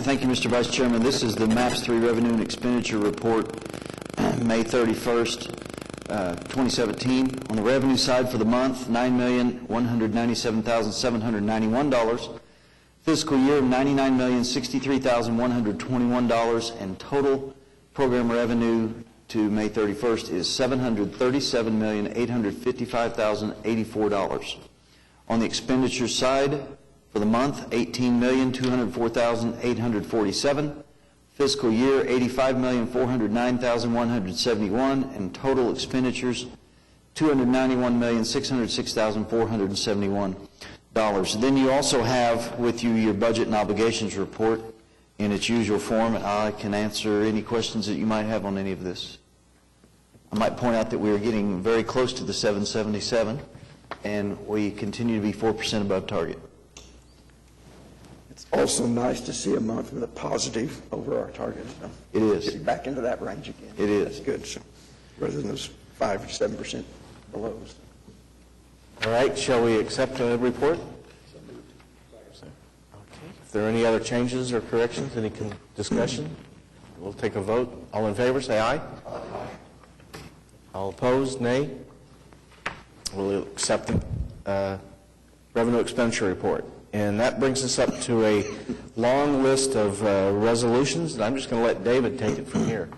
Thank you, Mr. Vice Chairman. This is the MAPS 3 Revenue and Expenditure Report, May 31st, 2017. On the revenue side for the month, $9,197,791. Fiscal year, $99,063,121. And total program revenue to May 31st is $737,855,084. On the expenditure side, for the month, $18,204,847. Fiscal year, $85,409,171, and total expenditures, $291,606,471. Then you also have with you your budget and obligations report in its usual form, and I can answer any questions that you might have on any of this. I might point out that we are getting very close to the 777, and we continue to be 4% above target. It's also nice to see a month with a positive over our target. So it is. Getting back into that range again. It is. That's good. So rather than those 5 or 7% below. All right, shall we accept the report? Okay. If there are any other changes or corrections, any discussion, we'll take a vote. All in favor, say aye. Aye. All opposed, nay. We'll accept the revenue expenditure report. And that brings us up to a long list of resolutions, and I'm just going to let David take it from here.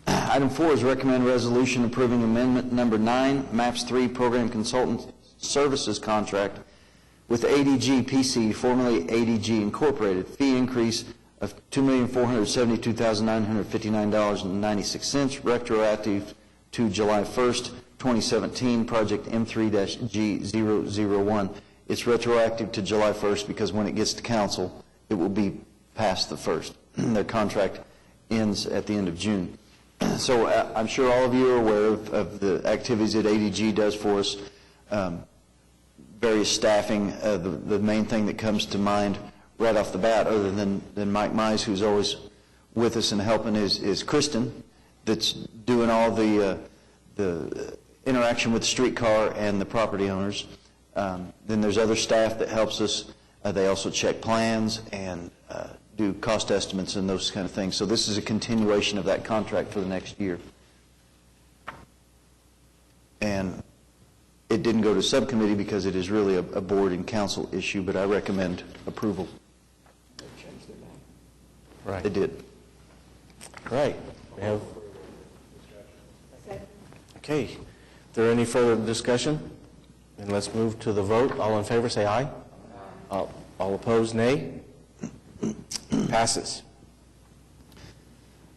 Item 4 is recommend resolution approving amendment number 9, MAPS 3 Program Consultant Services Contract with ADG PC, formerly ADG Incorporated. Fee increase of $2,472,959.96, retroactive to July 1st, 2017, project M3-G001. It's retroactive to July 1st because when it gets to council, it will be past the 1st. Their contract ends at the end of June. So I'm sure all of you are aware of the activities that ADG does for us, various staffing. The main thing that comes to mind right off the bat, other than Mike Mize, who's always with us and helping, is Kristen, that's doing all the interaction with the streetcar and the property owners. Then there's other staff that helps us. They also check plans and do cost estimates and those kind of things. So this is a continuation of that contract for the next year. And it didn't go to subcommittee because it is really a board and council issue, but I recommend approval. They changed their name. Right. They did. Right. We have. Okay. Is there any further discussion? And let's move to the vote. All in favor, say aye. Aye. All opposed, nay. Passes.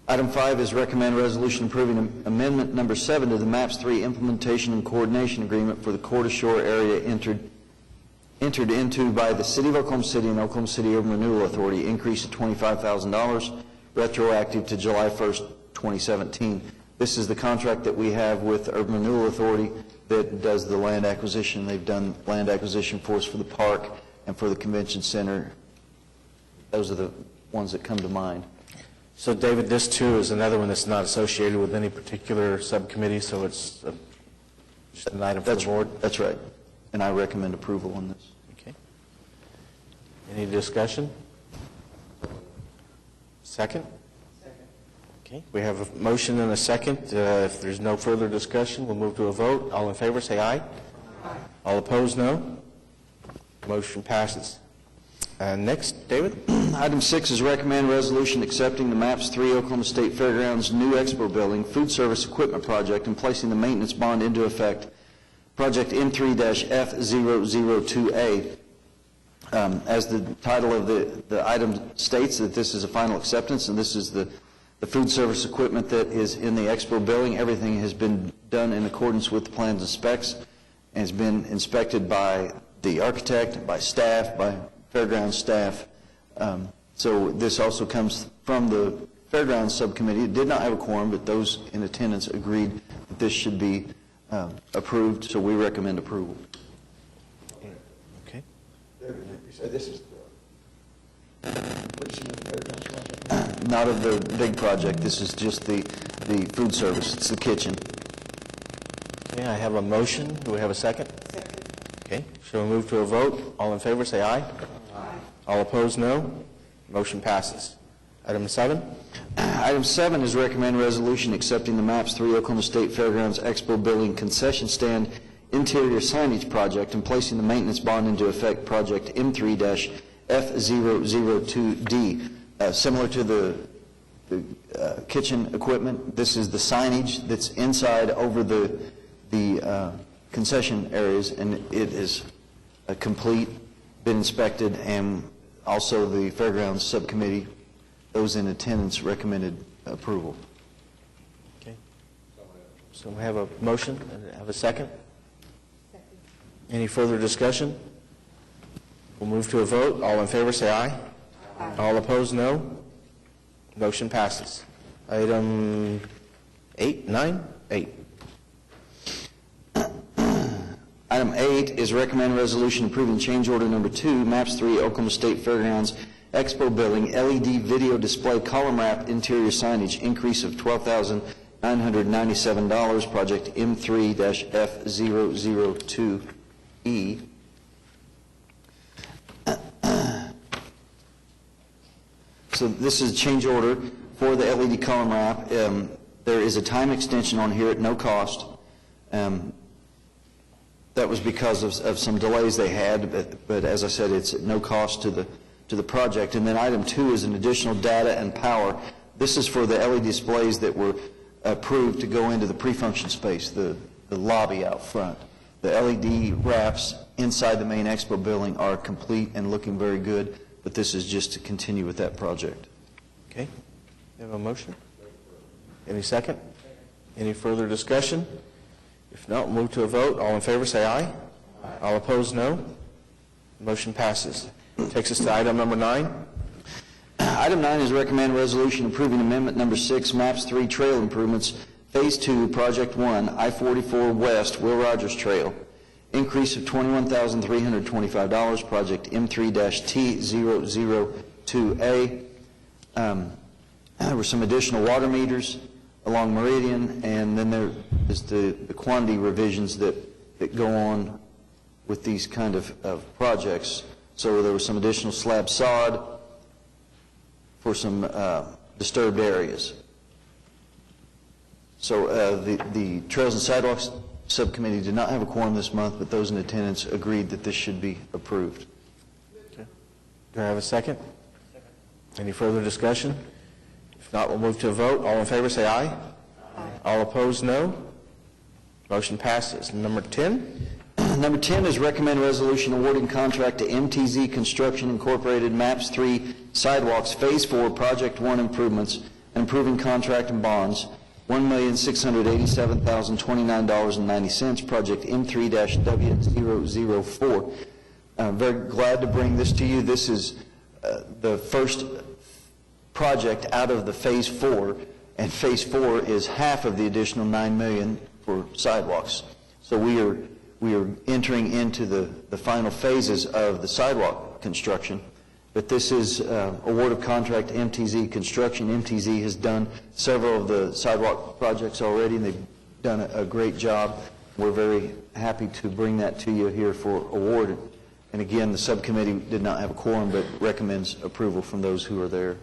Item 5 is recommend resolution approving amendment number 7 to the MAPS 3 Implementation and Coordination Agreement for the Court Shore area entered into by the City of Oklahoma City and Oklahoma City Urban Renewal Authority, increase to $25,000, retroactive to July 1st, 2017. This is the contract that we have with the Urban Renewal Authority that does the land acquisition. They've done land acquisition for us for the park and for the convention center. Those are the ones that come to mind. So, David, this too is another one that's not associated with any particular subcommittee, so it's just an item for the board? That's right. And I recommend approval on this. Okay. Any discussion? Second? Okay. We have a motion and a second. If there's no further discussion, we'll move to a vote. All in favor, say aye. Aye. All opposed, no. Motion passes. Next, David. Item 6 is recommend resolution accepting the MAPS 3 Oklahoma State Fairgrounds new expo building food service equipment project and placing the maintenance bond into effect. Project M3-F002A. As the title of the item states, that this is a final acceptance, and this is the food service equipment that is in the expo building. Everything has been done in accordance with the plans and specs and has been inspected by the architect, by staff, by fairgrounds staff. So this also comes from the fairgrounds subcommittee. It did not have a quorum, but those in attendance agreed that this should be approved, so we recommend approval. Okay. You said this is the completion of the fairgrounds project? Not of the big project. This is just the food service. It's the kitchen. Okay, I have a motion. Do we have a second? Second. Okay, shall we move to a vote? All in favor, say aye. Aye. All opposed, no. Motion passes. Item 7. Item 7 is recommend resolution accepting the MAPS 3 Oklahoma State Fairgrounds Expo Building concession stand interior signage project and placing the maintenance bond into effect, project M3-F002D. Similar to the kitchen equipment, this is the signage that's inside over the concession areas, and it is complete, been inspected, and also the Fairgrounds Subcommittee, those in attendance, recommended approval. Okay. So we have a motion and have a second? Second. Any further discussion? We'll move to a vote. All in favor say aye. Aye. All opposed, no. Motion passes. Item 8. Item 8 is recommend resolution approving change order number 2, MAPS 3 Oklahoma State Fairgrounds Expo Building LED video display column wrap interior signage increase of $12,997, project M3-F002E. So this is a change order for the LED column wrap. There is a time extension on here at no cost. That was because of some delays they had, but as I said, it's at no cost to the project. And then item 2 is an additional data and power. This is for the LED displays that were approved to go into the pre-function space, the lobby out front. The LED wraps inside the main expo building are complete and looking very good, but this is just to continue with that project. Okay. You have a motion? Any second? Any further discussion? If not, we'll move to a vote. All in favor say aye. Aye. All opposed, no. Motion passes. Takes us to item number 9. Item 9 is recommend resolution approving amendment number 6, MAPS 3 Trail Improvements, Phase 2, Project 1, I-44 West, Will Rogers Trail. Increase of $21,325, project M3-T002A. There were some additional water meters along Meridian, and then there is the quantity revisions that go on with these kind of projects. So there was some additional slab sod for some disturbed areas. So the Trails and Sidewalks Subcommittee did not have a quorum this month, but those in attendance agreed that this should be approved. Okay. Do I have a second? Second. Any further discussion? If not, we'll move to a vote. All in favor say aye. Aye. All opposed, no. Motion passes. Number 10. Number 10 is recommend resolution awarding contract to MTZ Construction Incorporated, MAPS 3 Sidewalks, Phase 4, Project 1 improvements, and approving contract and bonds, $1,687,029.90, project M3-W004. I'm very glad to bring this to you. This is the first project out of the Phase 4, and Phase 4 is half of the additional $9 million for sidewalks. So we are entering into the final phases of the sidewalk construction. But this is award of contract to MTZ Construction. MTZ has done several of the sidewalk projects already, and they've done a great job. We're very happy to bring that to you here for award. And again, the subcommittee did not have a quorum, but recommends approval from those who are there.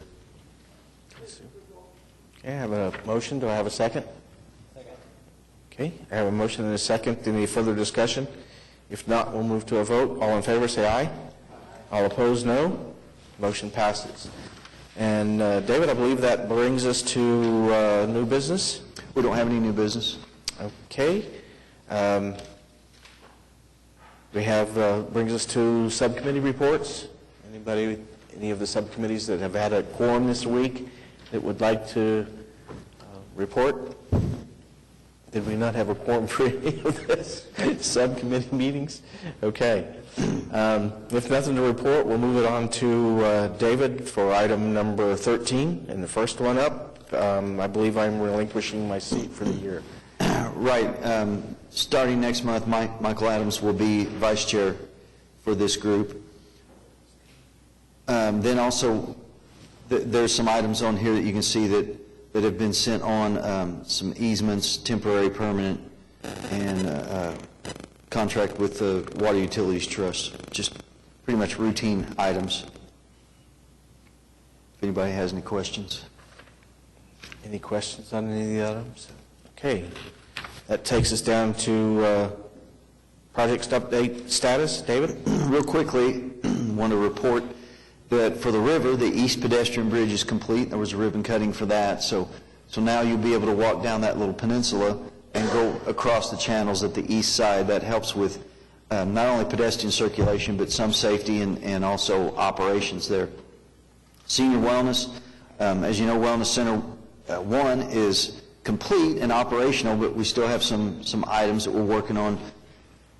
Okay, I have a motion. Do I have a second? Second. Okay, I have a motion and a second. Any further discussion? If not, we'll move to a vote. All in favor, say aye. Aye. All opposed, no. Motion passes. And David, I believe that brings us to new business. We don't have any new business. Okay. We have brings us to subcommittee reports. Anybody, any of the subcommittees that have had a quorum this week that would like to report? Did we not have a quorum for any of this subcommittee meetings? Okay. With nothing to report, we'll move it on to David for item number 13, and the first one up. I believe I'm relinquishing my seat for the year. Right. Starting next month, Michael Adams will be vice chair for this group. Then also, there's some items on here that you can see that have been sent on, some easements, temporary, permanent, and contract with the Water Utilities Trust, just pretty much routine items. if anybody has any questions. Any questions on any of the items? Okay. That takes us down to project update status. David? Real quickly, want to report that for the river, the east pedestrian bridge is complete. There was a ribbon cutting for that. So now you'll be able to walk down that little peninsula and go across the channels at the east side. That helps with not only pedestrian circulation, but some safety and also operations there. Senior Wellness, as you know, Wellness Center 1 is complete and operational, but we still have some items that we're working on,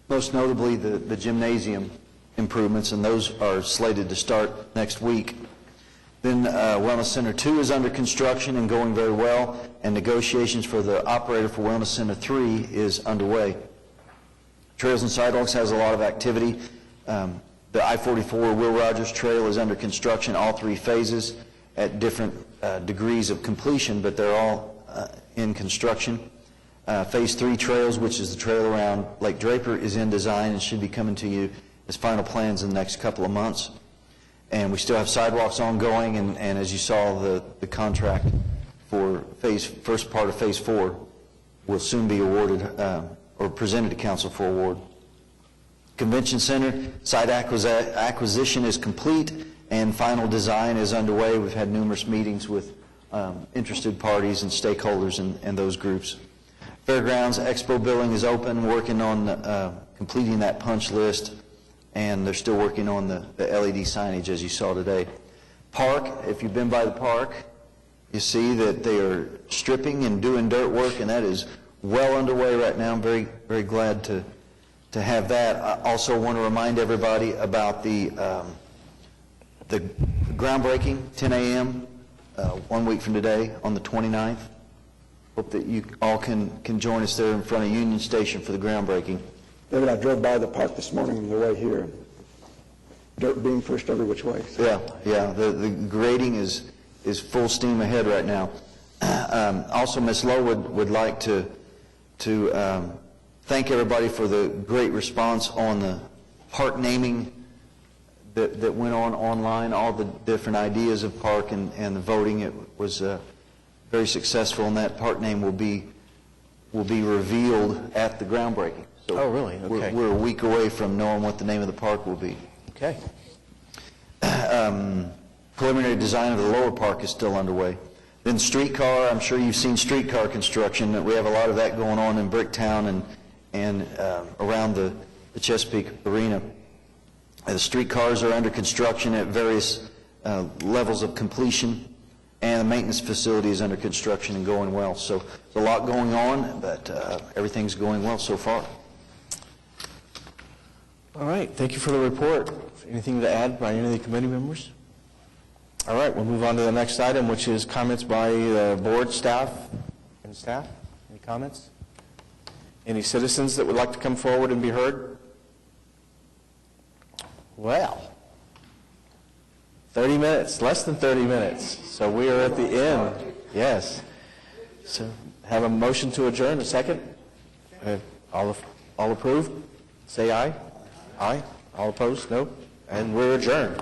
most notably the gymnasium improvements, and those are slated to start next week. Then Wellness Center 2 is under construction and going very well, and negotiations for the operator for Wellness Center 3 is underway. Trails and Sidewalks has a lot of activity. The I-44 Will Rogers Trail is under construction, all 3 phases at different degrees of completion, but they're all in construction. Phase 3 trails, which is the trail around Lake Draper, is in design and should be coming to you as final plans in the next couple of months. And we still have sidewalks ongoing, and as you saw, the contract for first part of Phase 4 will soon be awarded or presented to council for award. Convention Center site acquisition is complete and final design is underway. We've had numerous meetings with interested parties and stakeholders and those groups. Fairgrounds Expo building is open, working on completing that punch list, and they're still working on the LED signage as you saw today. Park, if you've been by the park, you see that they are stripping and doing dirt work, and that is well underway right now. I'm very, very glad to have that. I also want to remind everybody about the groundbreaking, 10 a.m., 1 week from today on the 29th. Hope that you all can join us there in front of Union Station for the groundbreaking. David, I drove by the park this morning on the way here. Dirt being pushed every which way. So. Yeah. The grading is full steam ahead right now. Also, Ms. Lowe would like to thank everybody for the great response on the park naming that went on online, all the different ideas of park and the voting. It was very successful, and that park name will be revealed at the groundbreaking. So oh, really? Okay. We're a week away from knowing what the name of the park will be. Okay. Preliminary design of the lower park is still underway. Then streetcar, I'm sure you've seen streetcar construction. We have a lot of that going on in Bricktown and around the Chesapeake Arena. The streetcars are under construction at various levels of completion, and the maintenance facility is under construction and going well. So there's a lot going on, but everything's going well so far. All right. Thank you for the report. Anything to add by any of the committee members? All right. We'll move on to the next item, which is comments by board staff and staff. Any comments? Any citizens that would like to come forward and be heard? Well, 30 minutes, less than 30 minutes. So we are at the end. Yes. So have a motion to adjourn. A second? All approved? Say aye. Aye. All opposed? No. And we're adjourned.